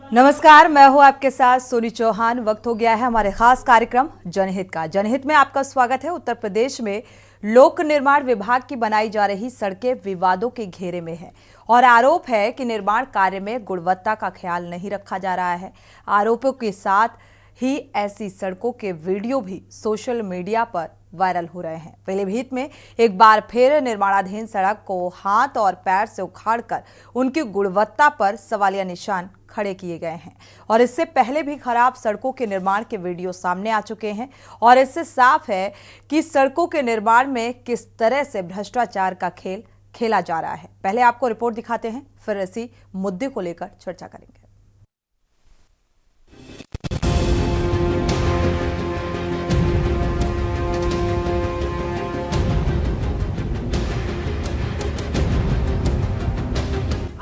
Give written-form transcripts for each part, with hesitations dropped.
नमस्कार, मैं हूं आपके साथ सोनी चौहान। वक्त हो गया है हमारे खास कार्यक्रम जनहित का। जनहित में आपका स्वागत है। उत्तर प्रदेश में लोक निर्माण विभाग की बनाई जा रही सड़कें विवादों के घेरे में है और आरोप है कि निर्माण कार्य में गुणवत्ता का ख्याल नहीं रखा जा रहा है। आरोपों के साथ ही ऐसी सड़कों के वीडियो भी सोशल मीडिया पर वायरल हो रहे हैं। पीलीभीत में एक बार फिर निर्माणाधीन सड़क को हाथ और पैर से उखाड़कर उनकी गुणवत्ता पर सवालिया निशान खड़े किए गए हैं और इससे पहले भी खराब सड़कों के निर्माण के वीडियो सामने आ चुके हैं और इससे साफ है कि सड़कों के निर्माण में किस तरह से भ्रष्टाचार का खेल खेला जा रहा है। पहले आपको रिपोर्ट दिखाते हैं, फिर इसी मुद्दे को लेकर चर्चा करेंगे।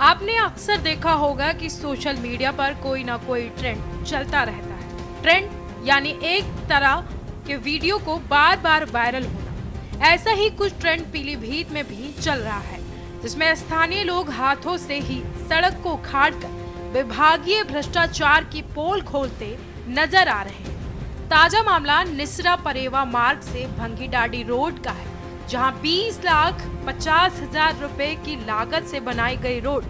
आपने अक्सर देखा होगा कि सोशल मीडिया पर कोई ना कोई ट्रेंड चलता रहता है। ट्रेंड यानी एक तरह के वीडियो को बार बार वायरल होना। ऐसा ही कुछ ट्रेंड पीलीभीत में भी चल रहा है, जिसमें स्थानीय लोग हाथों से ही सड़क को उखाड़कर विभागीय भ्रष्टाचार की पोल खोलते नजर आ रहे हैं। ताजा मामला निसरा परेवा मार्ग से भंगीडाडी रोड का है, जहां 20,50,000 रुपए की लागत से बनाई गई रोड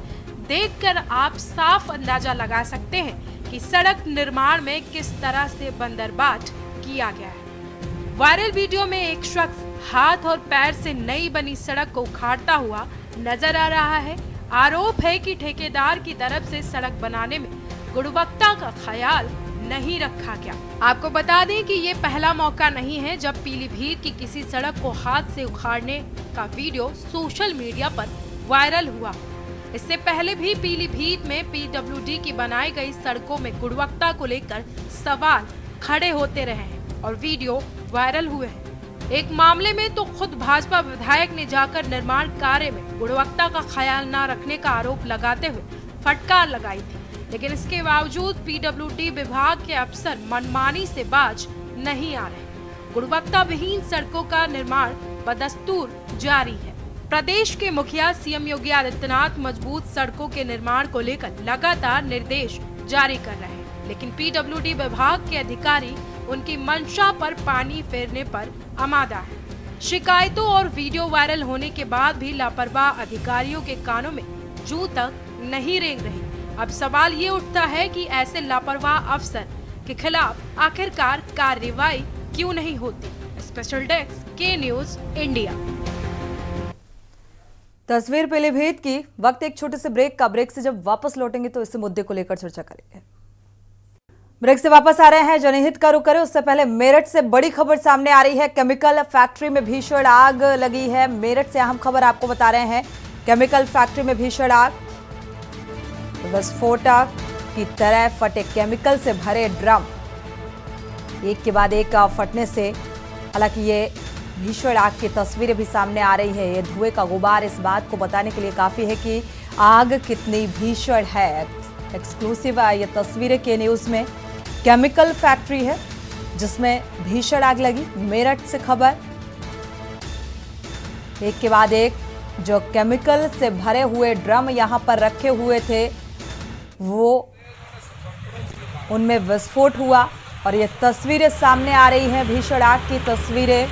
देखकर आप साफ अंदाजा लगा सकते हैं कि सड़क निर्माण में किस तरह से बंदरबाट किया गया है। वायरल वीडियो में एक शख्स हाथ और पैर से नई बनी सड़क को उखाड़ता हुआ नजर आ रहा है। आरोप है कि ठेकेदार की तरफ से सड़क बनाने में गुणवत्ता का ख्याल नहीं रखा गया। आपको बता दें कि ये पहला मौका नहीं है जब पीलीभीत की किसी सड़क को हाथ से उखाड़ने का वीडियो सोशल मीडिया पर वायरल हुआ। इससे पहले भी पीलीभीत में पीडब्ल्यूडी की बनाई गई सड़कों में गुणवत्ता को लेकर सवाल खड़े होते रहे हैं और वीडियो वायरल हुए हैं। एक मामले में तो खुद भाजपा विधायक ने जाकर निर्माण कार्य में गुणवत्ता का ख्याल न रखने का आरोप लगाते हुए फटकार लगाई थी, लेकिन इसके बावजूद पीडब्ल्यूडी विभाग के अफसर मनमानी से बाज नहीं आ रहे। गुणवत्ता विहीन सड़कों का निर्माण बदस्तूर जारी है। प्रदेश के मुखिया सीएम योगी आदित्यनाथ मजबूत सड़कों के निर्माण को लेकर लगातार निर्देश जारी कर रहे हैं, लेकिन पीडब्ल्यूडी विभाग के अधिकारी उनकी मंशा पर पानी फेरने पर आमादा है। शिकायतों और वीडियो वायरल होने के बाद भी लापरवाह अधिकारियों के कानों में जूं तक नहीं रेंग रही। अब सवाल ये उठता है कि ऐसे लापरवाह अफसर के खिलाफ आखिरकार कार्रवाई क्यों नहीं होती। स्पेशल डेस्क के न्यूज इंडिया। तस्वीर पीलीभीत की। वक्त एक छोटे से ब्रेक का। ब्रेक से जब वापस लौटेंगे तो इस मुद्दे को लेकर चर्चा करेंगे। ब्रेक से वापस आ रहे हैं, जनहित का रुख करें। उससे पहले मेरठ से बड़ी खबर सामने आ रही है। केमिकल फैक्ट्री में भीषण आग लगी है। मेरठ से अहम खबर आपको बता रहे हैं। केमिकल फैक्ट्री में भीषण आग, विस्फोटक की तरह फटे केमिकल से भरे ड्रम एक के बाद एक फटने से, हालांकि ये भीषण आग की तस्वीरें भी सामने आ रही है। ये धुएं का गुबार इस बात को बताने के लिए काफी है कि आग कितनी भीषण है। एक्सक्लूसिव ये तस्वीरें के न्यूज में। केमिकल फैक्ट्री है जिसमें भीषण आग लगी। मेरठ से खबर, एक के बाद एक जो केमिकल से भरे हुए ड्रम यहां पर रखे हुए थे वो उनमें विस्फोट हुआ और ये तस्वीरें सामने आ रही हैं। भीषण आग की तस्वीरें,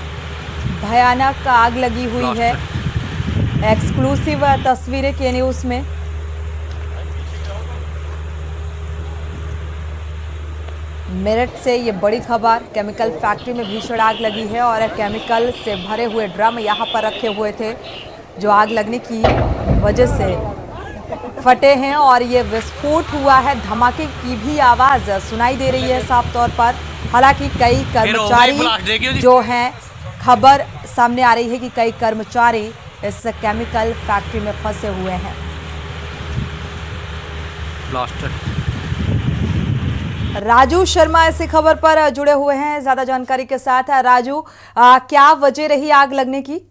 भयानक आग लगी हुई है। एक्सक्लूसिव तस्वीरें के न्यूज में। मेरठ से ये बड़ी खबर। केमिकल फैक्ट्री में भीषण आग लगी है और केमिकल से भरे हुए ड्रम यहां पर रखे हुए थे जो आग लगने की वजह से फटे हैं और ये विस्फोट हुआ है। धमाके की भी आवाज सुनाई दे रही है साफ तौर पर। हालांकि कई कर्मचारी जो हैं, खबर सामने आ रही है कि कई कर्मचारी इस केमिकल फैक्ट्री में फंसे हुए हैं। राजू शर्मा ऐसी खबर पर जुड़े हुए हैं ज्यादा जानकारी के साथ। राजू, क्या वजह रही आग लगने की?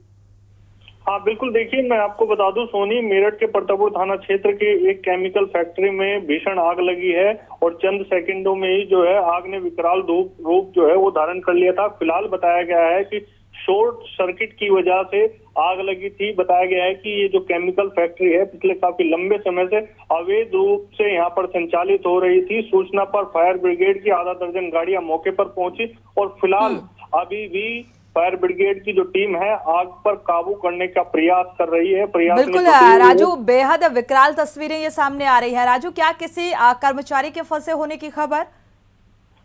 हाँ बिल्कुल, देखिए मैं आपको बता दूं सोनी, मेरठ के प्रतापपुर थाना क्षेत्र के एक केमिकल फैक्ट्री में भीषण आग लगी है और चंद सेकंडों में ही जो है आग ने विकराल रूप जो है वो धारण कर लिया था। फिलहाल बताया गया है कि शॉर्ट सर्किट की वजह से आग लगी थी। बताया गया है कि ये जो केमिकल फैक्ट्री है पिछले काफी लंबे समय से अवैध रूप से यहाँ पर संचालित हो रही थी। सूचना पर फायर ब्रिगेड की आधा दर्जन गाड़ियां मौके पर पहुंची और फिलहाल अभी भी फायर ब्रिगेड की जो टीम है आग पर काबू करने का प्रयास कर रही है। प्रयास बिल्कुल राजू, बेहद विकराल तस्वीरें ये सामने आ रही है। राजू, क्या किसी कर्मचारी के फंसे होने की खबर?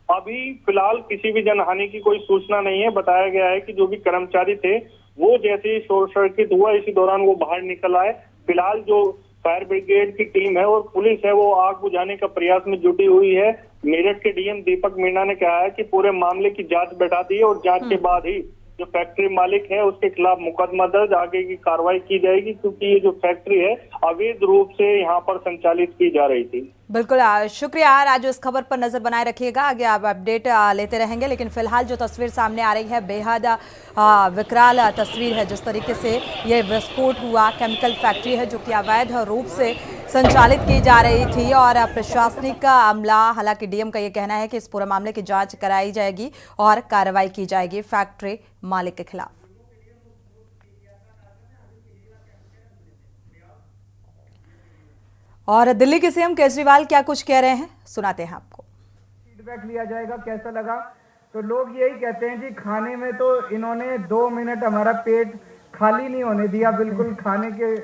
अभी फिलहाल किसी भी जनहानि की कोई सूचना नहीं है। बताया गया है कि जो भी कर्मचारी थे वो जैसे ही शॉर्ट सर्किट हुआ इसी दौरान वो बाहर निकल आए। फिलहाल जो फायर ब्रिगेड की टीम है और पुलिस है वो आग बुझाने का प्रयास में जुटी हुई है। मेरठ के डीएम दीपक मीणा ने कहा है कि पूरे मामले की जांच बैठा दी है और जांच के बाद ही जो फैक्ट्री मालिक है उसके खिलाफ मुकदमा दर्ज आगे की कार्रवाई की जाएगी, क्योंकि ये जो फैक्ट्री है अवैध रूप से यहाँ पर संचालित की जा रही थी। बिल्कुल शुक्रिया राजू, इस खबर पर नजर बनाए रखिएगा, आगे आप अपडेट लेते रहेंगे। लेकिन फिलहाल जो तस्वीर सामने आ रही है बेहद विकराल तस्वीर है। जिस तरीके से ये विस्फोट हुआ, केमिकल फैक्ट्री है जो कि अवैध रूप से संचालित की जा रही थी और प्रशासनिक अमला, हालांकि डीएम का ये कहना है कि इस पूरे मामले की जांच कराई जाएगी और कार्रवाई की जाएगी फैक्ट्री मालिक के खिलाफ। और दिल्ली के सीएम केजरीवाल क्या कुछ कह रहे हैं, सुनाते हैं आपको। फीडबैक लिया जाएगा कैसा लगा, तो लोग यही कहते हैं जी खाने में तो इन्होंने 2 मिनट हमारा पेट खाली नहीं होने दिया। बिल्कुल खाने के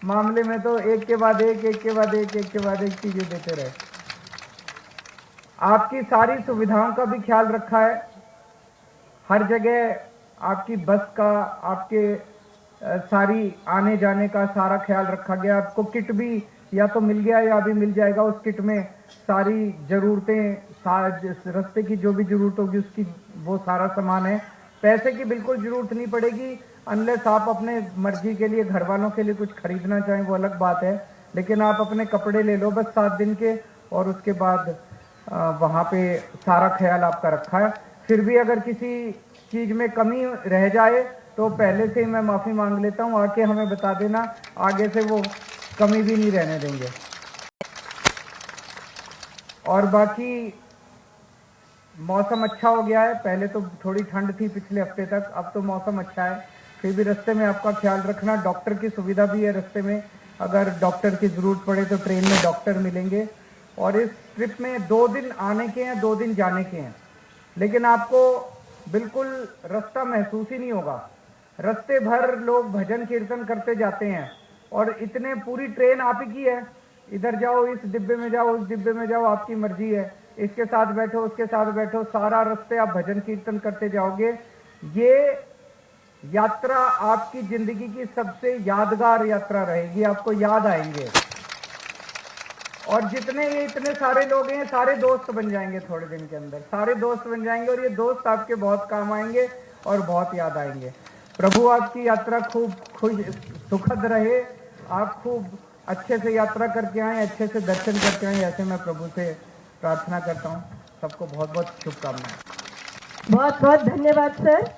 मामले में तो एक के बाद एक चीजें देते रहे। आपकी सारी सुविधाओं का भी ख्याल रखा है, हर जगह आपकी बस का, आपके सारी आने जाने का सारा ख्याल रखा गया। आपको किट भी या तो मिल गया या अभी मिल जाएगा। उस किट में सारी जरूरतें, रास्ते की जो भी जरूरत होगी उसकी वो सारा सामान है। पैसे की बिल्कुल जरूरत नहीं पड़ेगी, अनलेस आप अपने मर्जी के लिए घर वालों के लिए कुछ खरीदना चाहें वो अलग बात है। लेकिन आप अपने कपड़े ले लो बस 7 दिन के, और उसके बाद वहाँ पे सारा ख्याल आपका रखा है। फिर भी अगर किसी चीज में कमी रह जाए तो पहले से ही मैं माफी मांग लेता हूँ, आके हमें बता देना, आगे से वो कमी भी नहीं रहने देंगे। और बाकी मौसम अच्छा हो गया है, पहले तो थोड़ी ठंड थी पिछले हफ्ते तक, अब तो मौसम अच्छा है। फिर भी रास्ते में आपका ख्याल रखना, डॉक्टर की सुविधा भी है रास्ते में, अगर डॉक्टर की जरूरत पड़े तो ट्रेन में डॉक्टर मिलेंगे। और इस ट्रिप में 2 दिन आने के हैं, 2 दिन जाने के हैं, लेकिन आपको बिल्कुल रास्ता महसूस ही नहीं होगा। रास्ते भर लोग भजन कीर्तन करते जाते हैं और इतने पूरी ट्रेन आप ही की है, इधर जाओ, इस डिब्बे में जाओ, उस डिब्बे में जाओ, आपकी मर्जी है, इसके साथ बैठो, उसके साथ बैठो, सारा रास्ते आप भजन कीर्तन करते जाओगे। ये यात्रा आपकी जिंदगी की सबसे यादगार यात्रा रहेगी, आपको याद आएंगे। और जितने ये इतने सारे लोग हैं सारे दोस्त बन जाएंगे, थोड़े दिन के अंदर सारे दोस्त बन जाएंगे और ये दोस्त आपके बहुत काम आएंगे और बहुत याद आएंगे। प्रभु आपकी यात्रा खूब खुश सुखद रहे, आप खूब अच्छे से यात्रा करके आए, अच्छे से दर्शन करके आए, ऐसे मैं प्रभु से प्रार्थना करता हूँ। सबको बहुत बहुत शुभकामनाएं। बहुत बहुत धन्यवाद सर,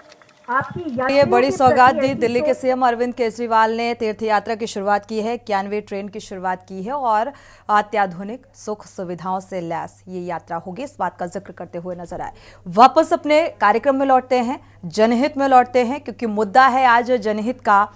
आपकी ये बड़ी सौगात दी। दिल्ली के सीएम अरविंद केजरीवाल ने तीर्थ यात्रा की शुरुआत की है, 91 ट्रेन की शुरुआत की है और अत्याधुनिक सुख सुविधाओं से लैस ये यात्रा होगी, इस बात का जिक्र करते हुए नजर आए। वापस अपने कार्यक्रम में लौटते हैं, जनहित में लौटते हैं, क्योंकि मुद्दा है आज जनहित का।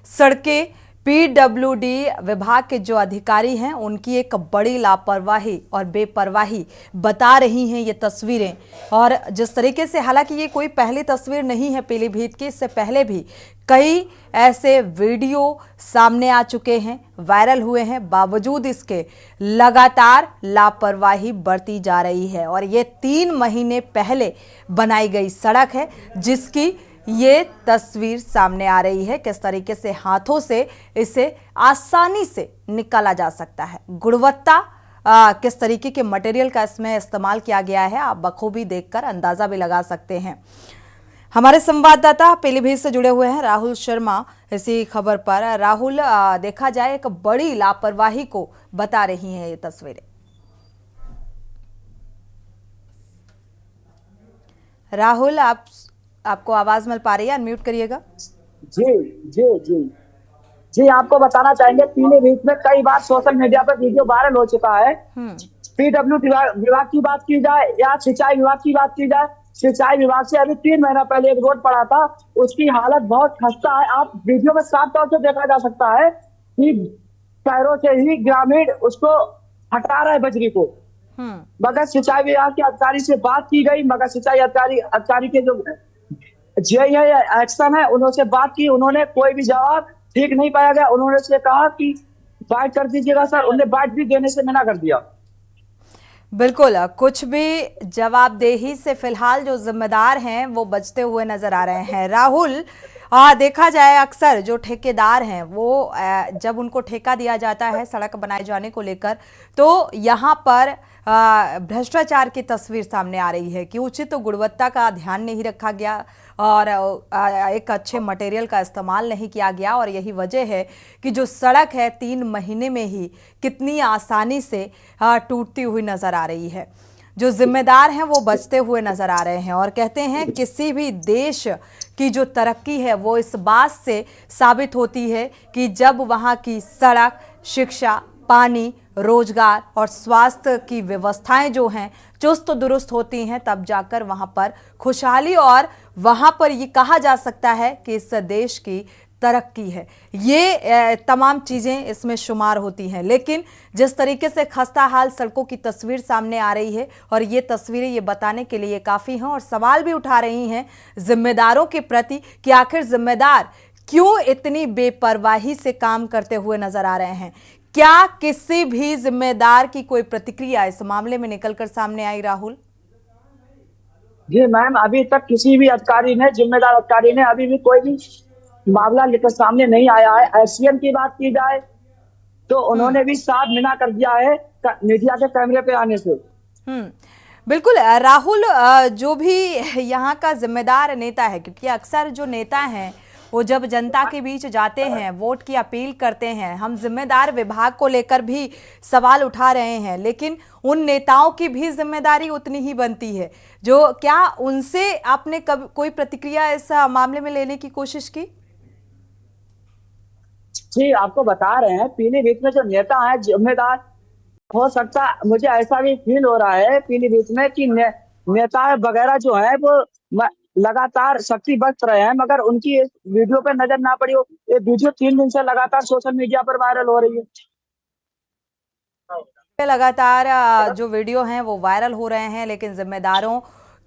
सड़कें, पीडब्ल्यूडी विभाग के जो अधिकारी हैं उनकी एक बड़ी लापरवाही और बेपरवाही बता रही हैं ये तस्वीरें। और जिस तरीके से, हालांकि ये कोई पहली तस्वीर नहीं है पीलीभीत की, इससे पहले भी कई ऐसे वीडियो सामने आ चुके हैं, वायरल हुए हैं, बावजूद इसके लगातार लापरवाही बरती जा रही है। और ये 3 महीने पहले बनाई गई सड़क है जिसकी ये तस्वीर सामने आ रही है, किस तरीके से हाथों से इसे आसानी से निकाला जा सकता है। गुणवत्ता, किस तरीके के मटेरियल का इसमें इस्तेमाल किया गया है, आप बखूबी देखकर अंदाजा भी लगा सकते हैं। हमारे संवाददाता पीलीभीत से जुड़े हुए हैं राहुल शर्मा इसी खबर पर। राहुल, देखा जाए एक बड़ी लापरवाही को बता रही हैं ये तस्वीरें। राहुल, आपको आवाज मिल पा रही है? अनम्यूट करिएगा। जी आपको बताना चाहेंगे, पीलीभीत में कई बार सोशल मीडिया पर वीडियो वायरल हो चुका है। पीडब्ल्यू विभाग की बात की जाए या सिंचाई विभाग की बात की जाए, सिंचाई विभाग से अभी 3 महीना पहले एक रोड पड़ा था, उसकी हालत बहुत खस्ता है। आप वीडियो में साफ तौर से देखा जा सकता है कि पैरों से ही ग्रामीण उसको हटा रहा है बजरी को। मगर सिंचाई विभाग के अधिकारी से बात की गई, मगर सिंचाई अधिकारी के जो एक्शन है उन्होंने बात की, उन्होंने कोई भी जवाब ठीक नहीं पाया गया। उन्होंने से कहा कि बाइट कर दीजिएगा सर, उन्होंने बाइट भी देने से मना कर दिया। बिल्कुल, कुछ भी जवाबदेही से फिलहाल जो जिम्मेदार हैं वो बचते हुए नजर आ रहे हैं। राहुल, देखा जाए अक्सर जो ठेकेदार हैं वो जब उनको ठेका दिया जाता है सड़क बनाए जाने को लेकर, तो यहाँ पर भ्रष्टाचार की तस्वीर सामने आ रही है कि उचित गुणवत्ता का ध्यान नहीं रखा गया और एक अच्छे मटेरियल का इस्तेमाल नहीं किया गया। और यही वजह है कि जो सड़क है 3 महीने में ही कितनी आसानी से टूटती हुई नजर आ रही है। जो जिम्मेदार हैं वो बचते हुए नजर आ रहे हैं और कहते हैं किसी भी देश की जो तरक्की है वो इस बात से साबित होती है कि जब वहाँ की सड़क, शिक्षा, पानी, रोजगार और स्वास्थ्य की व्यवस्थाएं जो हैं चुस्त दुरुस्त होती हैं, तब जाकर वहां पर खुशहाली और वहां पर ये कहा जा सकता है कि इस देश की तरक्की है। ये तमाम चीजें इसमें शुमार होती हैं। लेकिन जिस तरीके से खस्ता हाल सड़कों की तस्वीर सामने आ रही है और ये तस्वीरें ये बताने के लिए काफी हैं और सवाल भी उठा रही हैं जिम्मेदारों के प्रति कि आखिर जिम्मेदार क्यों इतनी बेपरवाही से काम करते हुए नजर आ रहे हैं। क्या किसी भी जिम्मेदार की कोई प्रतिक्रिया इस मामले में निकलकर सामने आई? राहुल जी मैम, अभी तक किसी भी अधिकारी ने, जिम्मेदार अधिकारी ने अभी भी कोई भी मामला लेकर सामने नहीं आया है। एसडीएम की बात की जाए तो उन्होंने भी साफ मना कर दिया है मीडिया के कैमरे पे आने से। बिल्कुल राहुल, जो भी यहाँ का जिम्मेदार नेता है, क्योंकि अक्सर जो नेता हैं वो जब जनता के बीच जाते हैं, वोट की अपील करते हैं, हम जिम्मेदार विभाग को लेकर भी सवाल उठा रहे हैं, लेकिन उन नेताओं की भी जिम्मेदारी उतनी ही बनती है। जो क्या उनसे आपने कभी कोई प्रतिक्रिया इस मामले में लेने की कोशिश की? जी, आपको बता रहे हैं पीलीभीत में जो नेता है जिम्मेदार हो सकता, मुझे ऐसा भी फील हो रहा है पीलीभीत में कि नेता वगैरह जो है वो लगातार शक्ति बरत रहे हैं, मगर उनकी इस वीडियो पे नजर ना पड़ी हो। ये वीडियो 3 दिन से लगातार सोशल मीडिया पर वायरल हो रही है। लगातार जो वीडियो हैं वो वायरल हो रहे हैं, लेकिन जिम्मेदारों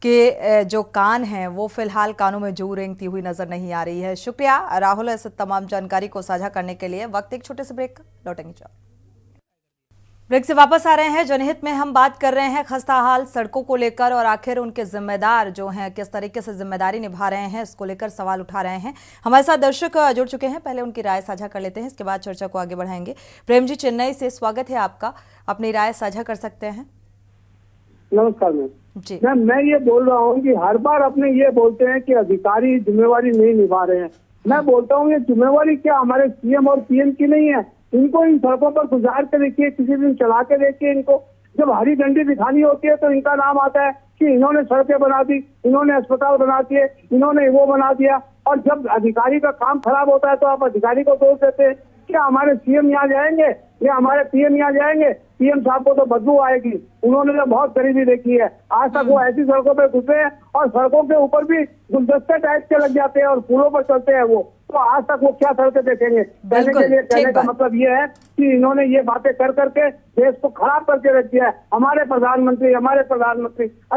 के जो कान हैं वो फिलहाल कानों में जू रेंगती हुई नजर नहीं आ रही है। शुक्रिया राहुल इस तमाम जानकारी को साझा करने के लिए। वक्त एक छोटे से ब्रेक का, लौटेंगे। ब्रेक से वापस आ रहे हैं। जनहित में हम बात कर रहे हैं खस्ता हाल सड़कों को लेकर और आखिर उनके जिम्मेदार जो हैं किस तरीके से जिम्मेदारी निभा रहे हैं, इसको लेकर सवाल उठा रहे हैं। हमारे साथ दर्शक जुड़ चुके हैं, पहले उनकी राय साझा कर लेते हैं, इसके बाद चर्चा को आगे बढ़ाएंगे। प्रेम जी चेन्नई से, स्वागत है आपका, अपनी राय साझा कर सकते हैं। नमस्कार मैम जी मैम, मैं ये बोल रहा हूँ कि हर बार अपने ये बोलते हैं कि अधिकारी जिम्मेवारी नहीं निभा रहे हैं। मैं बोलता हूँ ये जिम्मेवारी क्या हमारे सीएम और पीएम की नहीं है? इनको इन सड़कों पर गुजार के देखिए, किसी दिन चला के देखिए। इनको जब हरी झंडी दिखानी होती है तो इनका नाम आता है कि इन्होंने सड़कें बना दी, इन्होंने अस्पताल बना दिए, इन्होंने वो बना दिया। और जब अधिकारी का काम खराब होता है तो आप अधिकारी को दोष देते हैं। क्या हमारे सीएम यहाँ जाएंगे या हमारे पीएम यहाँ जाएंगे? पीएम साहब को तो बदबू आएगी, उन्होंने तो बहुत गरीबी देखी है। आज तक वो ऐसी सड़कों पे घुसे हैं और सड़कों के ऊपर भी गुलदस्ते टाइप के लग जाते हैं और फूलों पर चलते हैं वो, तो आज तक वो क्या सड़कें देखेंगे? कहने का मतलब ये है कि इन्होंने ये बातें कर करके देश को खराब करके रख दिया है। हमारे प्रधानमंत्री अरे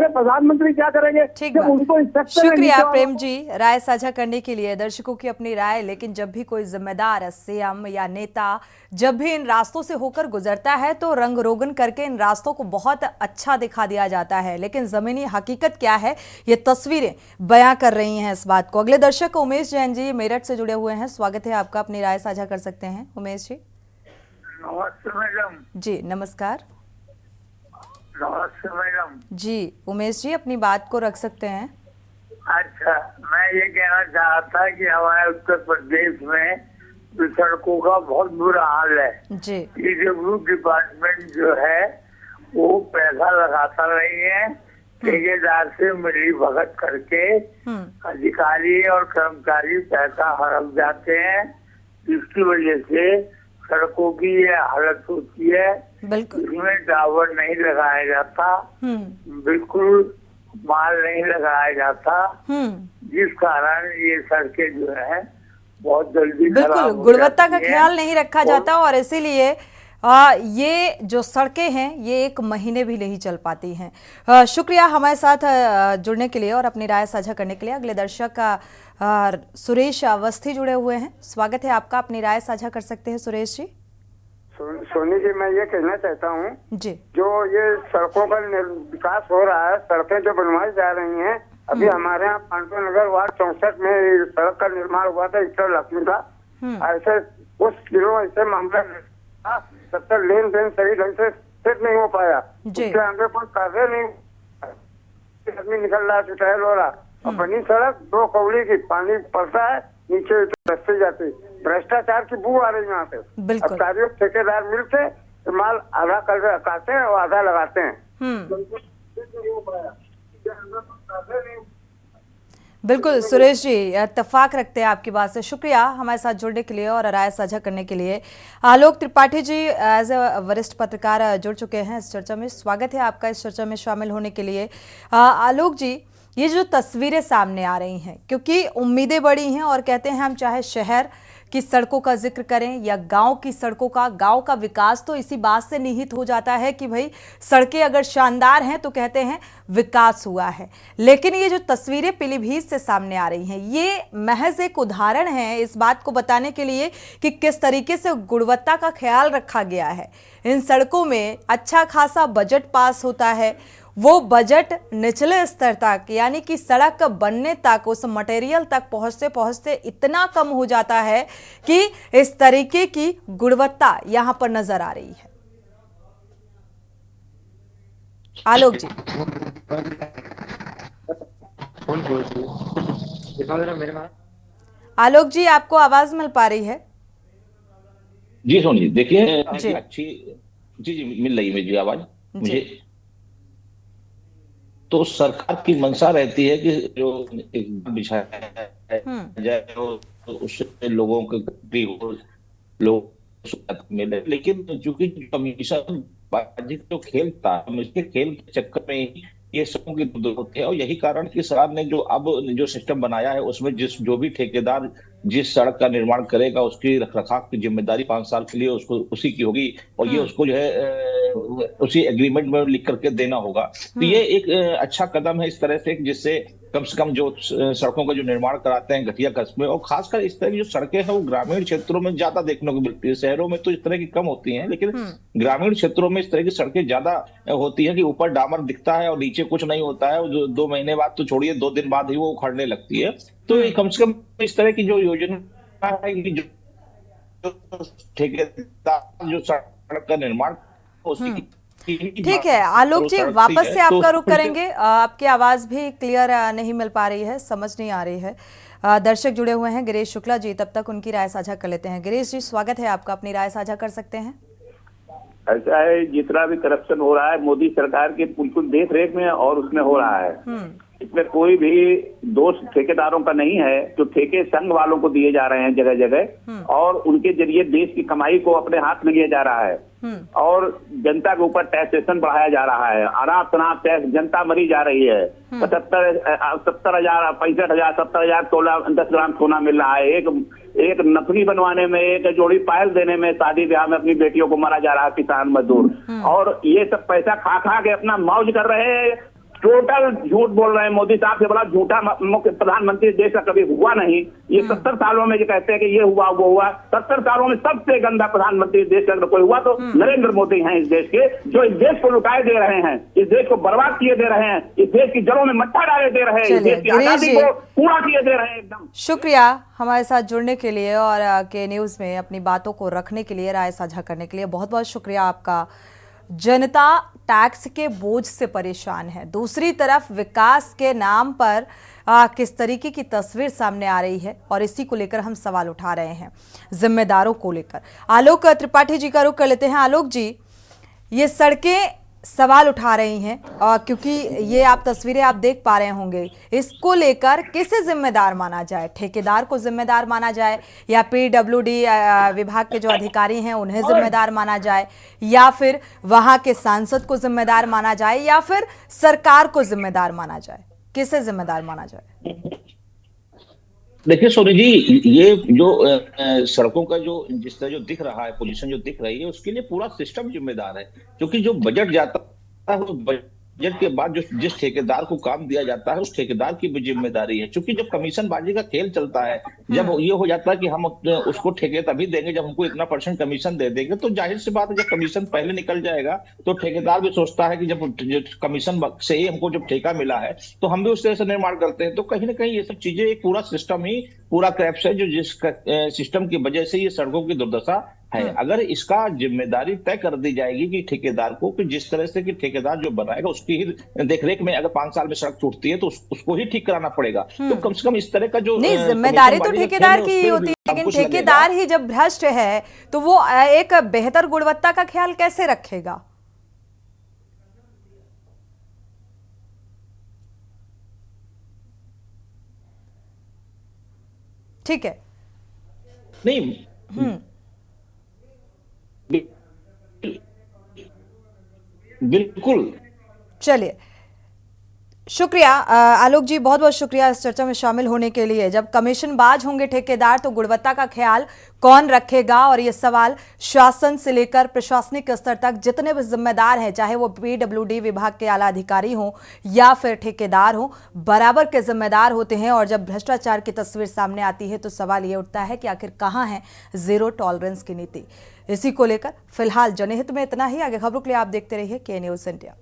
प्रधानमंत्री क्या करेंगे जब उनको शुक्रिया प्रेम जी राय साझा करने के लिए, दर्शकों की अपनी राय। लेकिन जब भी कोई जिम्मेदार सीएम या नेता जब भी इन रास्तों से होकर गुजरता है तो रंग रोगन करके इन रास्तों को बहुत अच्छा दिखा दिया जाता है, लेकिन जमीनी हकीकत क्या है ये तस्वीरें बयां कर रही हैं इस बात को। अगले दर्शक उमेश जैन जी मेरठ से जुड़े हुए हैं, स्वागत है आपका, अपनी राय साझा कर सकते हैं उमेश जी। नमस्ते मैडम। जी नमस्कार। नमस्ते मैडम जी उमेश जी अपनी बात को रख सकते हैं। अच्छा, मैं ये कहना चाह रहा था कि हमारे उत्तर प्रदेश में सड़कों का बहुत बुरा हाल है जी। पीडब्ल्यू डिपार्टमेंट जो है वो पैसा लगाता नहीं है, ठेकेदार से मिली भगत करके अधिकारी और कर्मचारी पैसा हड़प जाते हैं, जिसकी वजह से सड़कों की ये हालत होती है। बिल्कुल इसमें टावर नहीं लगाया जाता, बिल्कुल माल नहीं लगाया जाता, जिस कारण ये सड़कें जो है बहुत जल्दी बिल्कुल खराब हो गुणवत्ता का जाती हैं। ख्याल नहीं रखा जाता और इसीलिए ये जो सड़कें हैं ये 1 महीने भी नहीं चल पाती हैं। शुक्रिया हमारे साथ जुड़ने के लिए और अपनी राय साझा करने के लिए। अगले दर्शक सुरेश अवस्थी जुड़े हुए हैं, स्वागत है आपका, अपनी राय साझा कर सकते हैं सुरेश जी। सोनी जी, मैं ये कहना चाहता हूँ जी, जो ये सड़कों का विकास हो रहा है, सड़कें जो बनवाई जा रही हैं, अभी हमारे यहाँ पांडव नगर वार्ड 64 में सड़क का निर्माण हुआ था ईश्वर लक्ष्मी का। ऐसे कुछ दिनों ऐसे मामला था, तब तक लेन देन सही ढंग से सेट नहीं हो पाया, उसके आगे कोई कार्य नहीं, आदमी निकल रहा है, टहल हो रहा, और बनी सड़क 2 कौड़ी की, पानी पड़ता है नीचे रस्ते जाते, भ्रष्टाचार की बू आ रही है यहाँ पे। अब कार्यों ठेकेदार मिलते माल आधा कर काटते हैं और आधा लगाते हैं। बिल्कुल सुरेश जी, इत्तेफाक रखते हैं आपकी बात से। शुक्रिया हमारे साथ जुड़ने के लिए और राय साझा करने के लिए। आलोक त्रिपाठी जी एज ए वरिष्ठ पत्रकार जुड़ चुके हैं इस चर्चा में, स्वागत है आपका इस चर्चा में शामिल होने के लिए। आलोक जी, ये जो तस्वीरें सामने आ रही हैं, क्योंकि उम्मीदें बड़ी हैं और कहते हैं हम चाहे शहर की सड़कों का जिक्र करें या गांव की सड़कों का, गांव का विकास तो इसी बात से निहित हो जाता है कि भाई सड़कें अगर शानदार हैं तो कहते हैं विकास हुआ है। लेकिन ये जो तस्वीरें पीलीभीत से सामने आ रही हैं, ये महज एक उदाहरण है इस बात को बताने के लिए कि किस तरीके से गुणवत्ता का ख्याल रखा गया है। इन सड़कों में अच्छा खासा बजट पास होता है, वो बजट निचले स्तर तक यानी कि सड़क बनने तक, उस मटेरियल तक पहुंचते पहुंचते इतना कम हो जाता है कि इस तरीके की गुणवत्ता यहां पर नजर आ रही है। आलोक जी, आलोक जी आपको आवाज मिल पा रही है? जी सोनी, देखिए अच्छी जी मिल रही है मेरी आवाज मुझे। तो सरकार की मंशा रहती है कि जो बिछाया जाए तो उससे लोगों को लोग मिले, लेकिन चूंकि कमीशन बाजी जो खेल था, इसके खेल के चक्कर में ही ये सबों की होती है। और यही कारण कि सरकार ने जो सिस्टम बनाया है उसमें जो भी ठेकेदार जिस सड़क का निर्माण करेगा उसकी रखरखाव की जिम्मेदारी 5 साल के लिए उसको उसी की होगी और ये उसको जो है उसी एग्रीमेंट में लिख करके देना होगा। तो ये एक अच्छा कदम है इस तरह से, जिससे कम से कम जो सड़कों का जो निर्माण कराते हैं घटिया कस्बे, और खासकर इस तरह की जो सड़कें हैं वो ग्रामीण क्षेत्रों में ज्यादा देखने को मिलती है। शहरों में तो इस तरह की कम होती हैं, लेकिन ग्रामीण क्षेत्रों में इस तरह की सड़कें ज्यादा होती है कि ऊपर डामर दिखता है और नीचे कुछ नहीं होता है। जो 2 महीने बाद तो छोड़िए, 2 दिन बाद ही वो उखड़ने लगती है। तो कम से कम इस तरह की जो योजना है कि जो ठेकेदार जो सड़क का निर्माण ठीक है आलोक जी, वापस से आपका रुख करेंगे। आपकी आवाज भी क्लियर नहीं मिल पा रही है, समझ नहीं आ रही है। दर्शक जुड़े हुए हैं गिरीश शुक्ला जी, तब तक उनकी राय साझा कर लेते हैं। गिरीश जी स्वागत है आपका, अपनी राय साझा कर सकते हैं। ऐसा है, जितना भी करप्शन हो रहा है मोदी सरकार के बिल्कुल देख रेख में और उसमें हो रहा है। इसमें कोई भी दोष ठेकेदारों का नहीं है। जो ठेके संघ वालों को दिए जा रहे हैं जगह जगह, और उनके जरिए देश की कमाई को अपने हाथ में लिया जा रहा है और जनता के ऊपर टैक्सेशन बढ़ाया जा रहा है। अनाप शनाप टैक्स, जनता मरी जा रही है। 70,000, 65,000, 70,000 तोला 10 ग्राम सोना मिल रहा है। एक नथनी बनवाने में, एक जोड़ी पायल देने में, शादी ब्याह में अपनी बेटियों को मारा जा रहा है किसान मजदूर। और ये सब पैसा खा खा के अपना मौज कर रहे हैं। टोटल झूठ बोल रहे हैं। मोदी साहब से बड़ा झूठा मुख्य प्रधानमंत्री देश का कभी हुआ नहीं। ये 70 सालों में जो कहते हैं कि ये हुआ वो हुआ, 70 सालों में सबसे गंदा प्रधानमंत्री देश का अगर कोई हुआ तो नरेंद्र मोदी हैं इस देश के, जो इस देश को लुटाए दे रहे हैं, इस देश को बर्बाद किए दे रहे हैं, इस देश की जड़ों में मट्टा डाले दे रहे हैं, इस देश की आजादी को पूरा किए दे रहे हैं एकदम। शुक्रिया हमारे साथ जुड़ने के लिए और के न्यूज में अपनी बातों को रखने के लिए, राय साझा करने के लिए बहुत बहुत शुक्रिया आपका। जनता टैक्स के बोझ से परेशान है, दूसरी तरफ विकास के नाम पर किस तरीके की तस्वीर सामने आ रही है और इसी को लेकर हम सवाल उठा रहे हैं जिम्मेदारों को लेकर। आलोक त्रिपाठी जी का रुख कर लेते हैं। आलोक जी, ये सड़कें सवाल उठा रही हैं, और क्योंकि ये आप तस्वीरें आप देख पा रहे होंगे, इसको लेकर किसे जिम्मेदार माना जाए? ठेकेदार को जिम्मेदार माना जाए, या पीडब्ल्यूडी विभाग के जो अधिकारी हैं उन्हें जिम्मेदार माना जाए, या फिर वहां के सांसद को जिम्मेदार माना जाए, या फिर सरकार को जिम्मेदार माना जाए? किसे जिम्मेदार माना जाए? देखिए सोनी जी, ये जो सड़कों का जो जिस तरह जो दिख रहा है, पोजीशन जो दिख रही है, उसके लिए पूरा सिस्टम जिम्मेदार है। क्योंकि जो बजट जाता है, वो बजट के बाद जो जिस ठेकेदार को काम दिया जाता है, उस ठेकेदार की भी जिम्मेदारी है। क्योंकि जब कमीशनबाजी का खेल चलता है, जब ये हो जाता है कि हम उसको ठेके तभी देंगे जब हमको इतना % कमीशन दे देंगे, तो जाहिर सी बात है जब कमीशन पहले निकल जाएगा तो ठेकेदार भी सोचता है कि जब कमीशन से ही हमको जब ठेका मिला है तो हम भी उस तरह से निर्माण करते हैं। तो कहीं ना कहीं ये सब चीजें, एक पूरा सिस्टम ही पूरा क्रैप्स है, जो जिस सिस्टम की वजह से ये सड़कों की दुर्दशा है। अगर इसका जिम्मेदारी तय कर दी जाएगी कि ठेकेदार को, कि जिस तरह से कि ठेकेदार जो बनाएगा उसकी ही देखरेख में अगर 5 साल में सड़क टूटती है तो उसको ही ठीक कराना पड़ेगा। तो कम से कम इस तरह का जो नहीं, जिम्मेदारी तो ठेकेदार की ही होती है, लेकिन ठेकेदार ही जब भ्रष्ट है तो वो एक बेहतर गुणवत्ता का ख्याल कैसे रखेगा? ठीक है, नहीं बिल्कुल। चलिए, शुक्रिया आलोक जी, बहुत बहुत शुक्रिया इस चर्चा में शामिल होने के लिए। जब कमीशनबाज होंगे ठेकेदार तो गुणवत्ता का ख्याल कौन रखेगा? और ये सवाल शासन से लेकर प्रशासनिक स्तर तक जितने भी जिम्मेदार हैं, चाहे वो पीडब्ल्यूडी विभाग के आला अधिकारी हों या फिर ठेकेदार हों, बराबर के जिम्मेदार होते हैं। और जब भ्रष्टाचार की तस्वीर सामने आती है तो सवाल ये उठता है कि आखिर कहाँ है जीरो टॉलरेंस की नीति? इसी को लेकर फिलहाल जनहित में इतना ही। आगे खबरों के लिए आप देखते रहिए के न्यूज़ इंडिया।